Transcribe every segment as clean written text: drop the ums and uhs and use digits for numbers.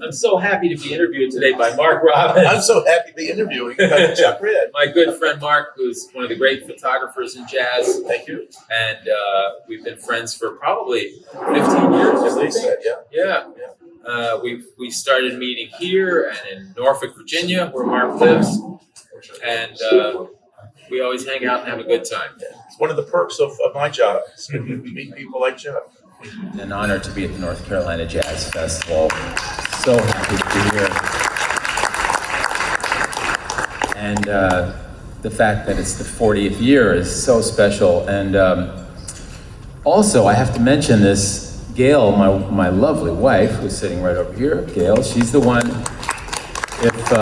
I'm so happy to be interviewed today by Mark Robbins. I'm so happy to be interviewing Chuck Red. My good friend Mark, who's one of the great photographers in jazz. Thank you. And we've been friends for probably 15 years. As they said, yeah. Yeah. We started meeting here and in Norfolk, Virginia, where Mark lives. And we always hang out and have a good time. It's one of the perks of my job. You meet people like Chuck. An honor to be at the North Carolina Jazz Festival. So happy to be here. And the fact that it's the 40th year is so special. And also, I have to mention this, Gail, my lovely wife, who's sitting right over here. Gail, she's the one, if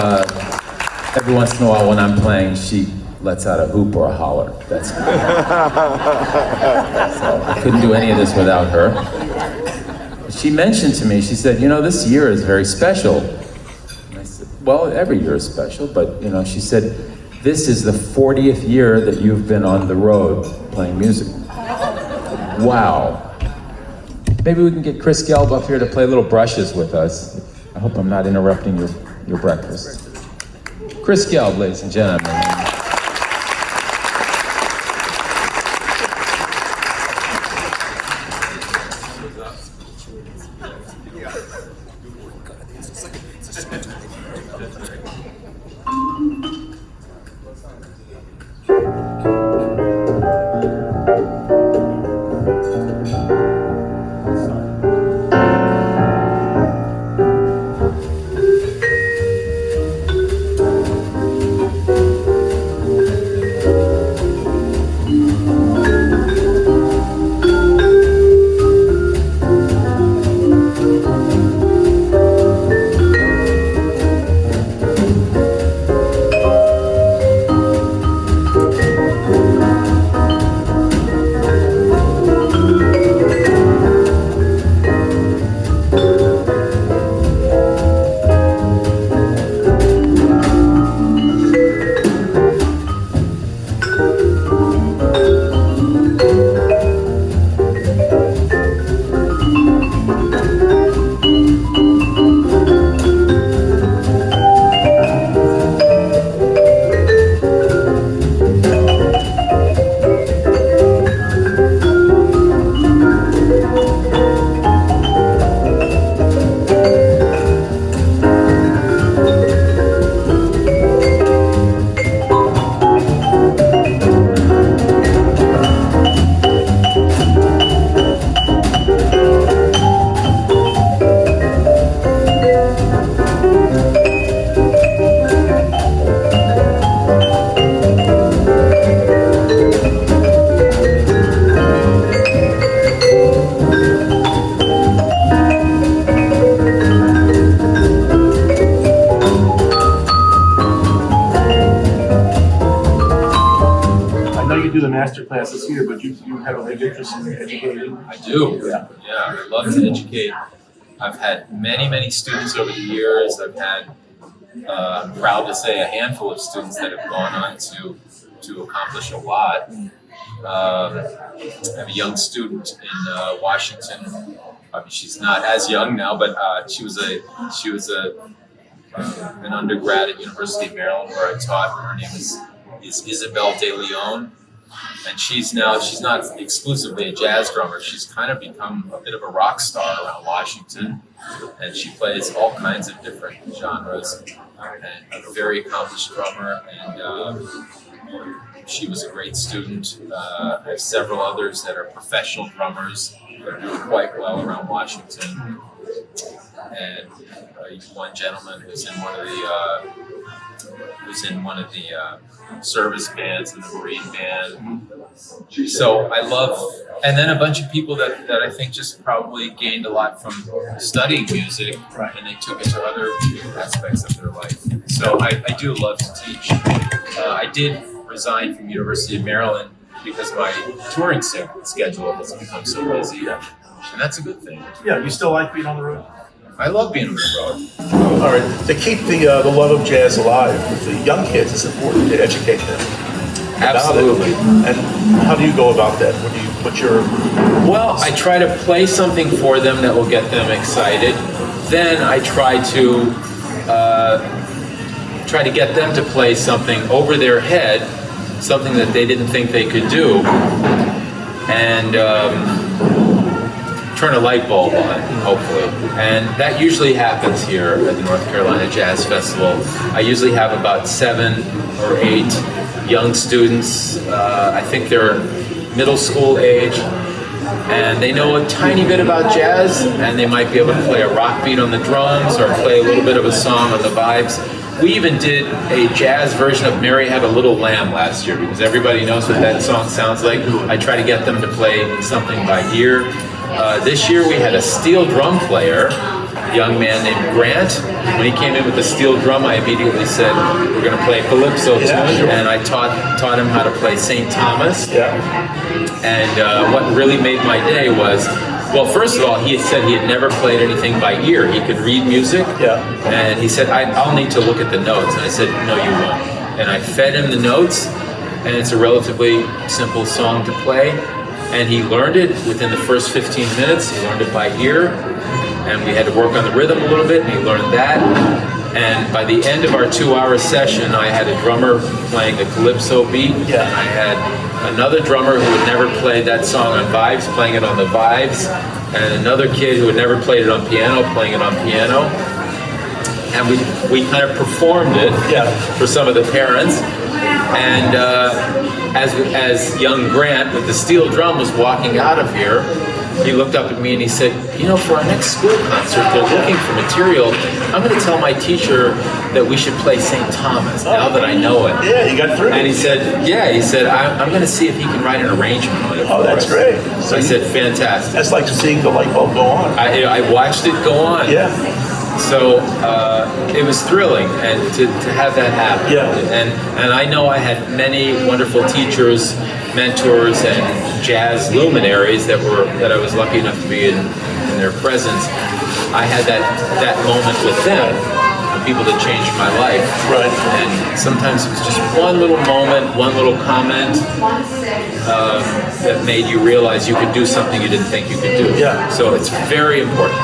every once in a while when I'm playing, she lets out a hoop or a holler. That's good. So I couldn't do any of this without her. She mentioned to me, she said, you know, this year is very special. And I said, well, every year is special, but you know, she said, this is the 40th year that you've been on the road playing music. Wow. Maybe we can get Chris Gelb up here to play little brushes with us. I hope I'm not interrupting your breakfast. Chris Gelb, ladies and gentlemen. Master classes here, but you have a big interest in educating. I do. Yeah, I love to educate. I've had many students over the years. I've had, I'm proud to say, a handful of students that have gone on to accomplish a lot. I have a young student in Washington. I mean, she's not as young now, but she was an undergrad at University of Maryland where I taught. Her name is Isabel De Leon. And she's not exclusively a jazz drummer. She's kind of become a bit of a rock star around Washington. And she plays all kinds of different genres. And a very accomplished drummer. And she was a great student. I have several others that are professional drummers that are doing quite well around Washington. And one gentleman who's in one of the service bands in the Marine band. So I love, and then a bunch of people that I think just probably gained a lot from studying music, and they took it to other aspects of their life. So I do love to teach. I did resign from University of Maryland because my touring schedule has become so busy, and that's a good thing. Yeah, you still like being on the road? I love being on the road. All right, to keep the love of jazz alive with the young kids, it's important to educate them. Absolutely. And how do you go about that? Well, I try to play something for them that will get them excited. then I try to get them to play something over their head, something that they didn't think they could do, and turn a light bulb on, hopefully. And that usually happens here at the North Carolina Jazz Festival. I usually have about 7 or 8 young students. I think they're middle school age, and they know a tiny bit about jazz, and they might be able to play a rock beat on the drums or play a little bit of a song on the vibes. We even did a jazz version of Mary Had a Little Lamb last year, because everybody knows what that song sounds like. I try to get them to play something by ear. This year we had a steel drum player, a young man named Grant. When he came in with the steel drum, I immediately said, we're going to play a calypso tune, sure. and I taught him how to play St. Thomas. Yeah. And what really made my day was, well, first of all, he had said he had never played anything by ear. He could read music, and he said, I'll need to look at the notes. And I said, no, you won't. And I fed him the notes, and it's a relatively simple song to play. And he learned it within the first 15 minutes. He learned it by ear, and we had to work on the rhythm a little bit, and he learned that. And by the end of our 2-hour session, I had a drummer playing a calypso beat, and I had another drummer who had never played that song on vibes, playing it on the vibes, and another kid who had never played it on piano, playing it on piano. And we kind of performed it for some of the parents. And as young Grant with the steel drum was walking out of here, he looked up at me and he said, you know, for our next school concert, they're looking for material. I'm going to tell my teacher that we should play St. Thomas now that I know it. Yeah, you got through. And he said, I'm going to see if he can write an arrangement on it. Oh, that's great. So I said, fantastic. That's like seeing the light bulb go on. I watched it go on. Yeah. So it was thrilling, and to have that happen. Yeah. And I know I had many wonderful teachers, mentors, and jazz luminaries that I was lucky enough to be in their presence. I had that moment with them, the people that changed my life. Right. And sometimes it was just one little moment, one little comment that made you realize you could do something you didn't think you could do. Yeah. So it's very important.